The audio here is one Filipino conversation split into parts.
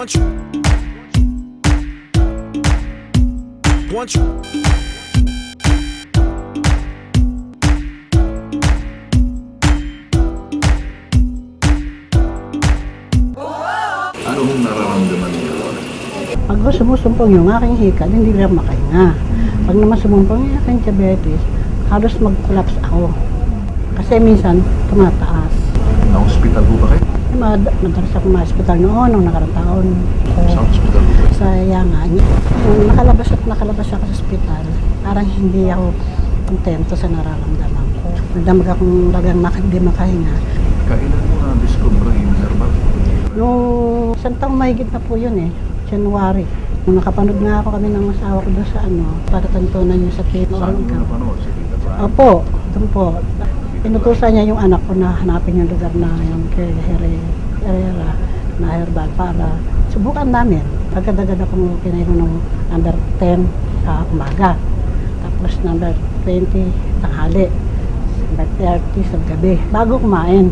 Want you. Want you. Ano hong nararamdaman niyo? Pag sumusumpong yung aking hikal, hindi lang makahinga. Pag naman sumumpong yung aking diabetes, halos mag-collapse ako. Kasi minsan, tumataas. Na-hospital po ba kayo? Madalas ako ma-hospital noon, nung nakarang taon. Sa hospital po ba? Sa Yangan. Nung nakalabas ako sa hospital, parang hindi ako kontento sa nararamdaman ko. Nagdamag akong lagang hindi makahinga. Kailan mo na-discover yung herbal? Nung isang taong mahigit na po yun January. Nung nakapanood nga ako kami ng asawa ko doon sa patatantunan niyo sa Tito. Saan mo napanood? Sa Tita Brad? Opo, doon po. Inutusan niya yung anak ko na hanapin yung lugar na yung kay Herrera na herbal para subukan namin. Agad-agad akong kinainom ng number 10 sa umaga. Tapos number 20 tanghali. Number 30 sa gabi. Bago kumain.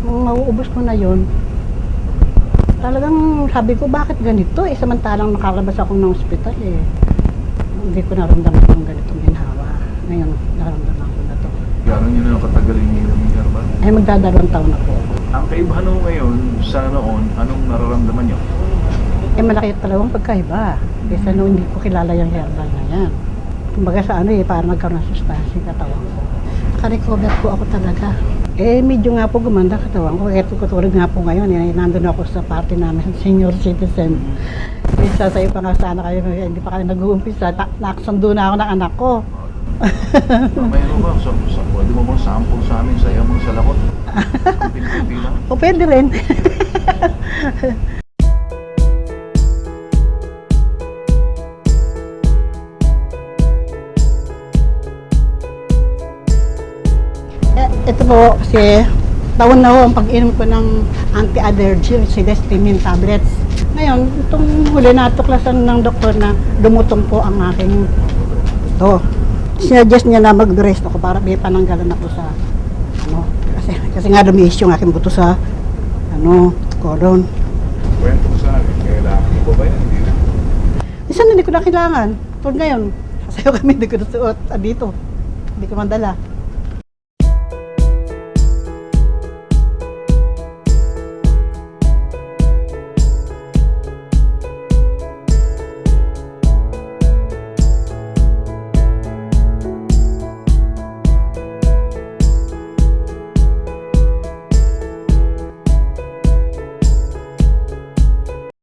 Nung mauubos ko na yun, talagang sabi ko, bakit ganito? Samantalang nakalabas ako ng ospital Hindi ko naramdaman yung ganitong ginhawa. Ngayon, naramdaman ko na to. Gano'n nyo na katagal yung herbal? Magdadalawang taon na po. Ang kaibahan mo ngayon sa noon, anong nararamdaman nyo? Malaki talagang pagkaiba. Kaysa noon hindi ko kilala yung herbal na yan. Kumbaga sa para magkaroon ng sustansya yung katawan ko. Naka-recover po ako talaga. Medyo nga po gumanda katawan ko. Katulad nga po ngayon, nandun ako sa party namin, senior citizen. Isa sa pa nga sana kayo, hindi pa kayo nag-uumpisa. Nakasundo na ako ng anak ko. Mayroon ba? Pwede mo bang sample sa amin? Saya mong sa lakot? Pinipili lang? O pwede rin. Ito po kasi taon na ho ang pag-inom ko ng anti-allergy o Silestimin tablets. Ngayon, itong huli natuklasan ng doktor na lumutong po ang aking ito. Sinuggest niya na mag-rest ako para may pananggalan ako sa kasi nga lumiis yung aking buto sa colon. Kwento ko sa akin, kailangan mo ba ba yan? Hindi na. Minsan hindi ko na kailangan. Tulad ngayon, sasayo kami, hindi ko nasuot. Dito, hindi ko mandala.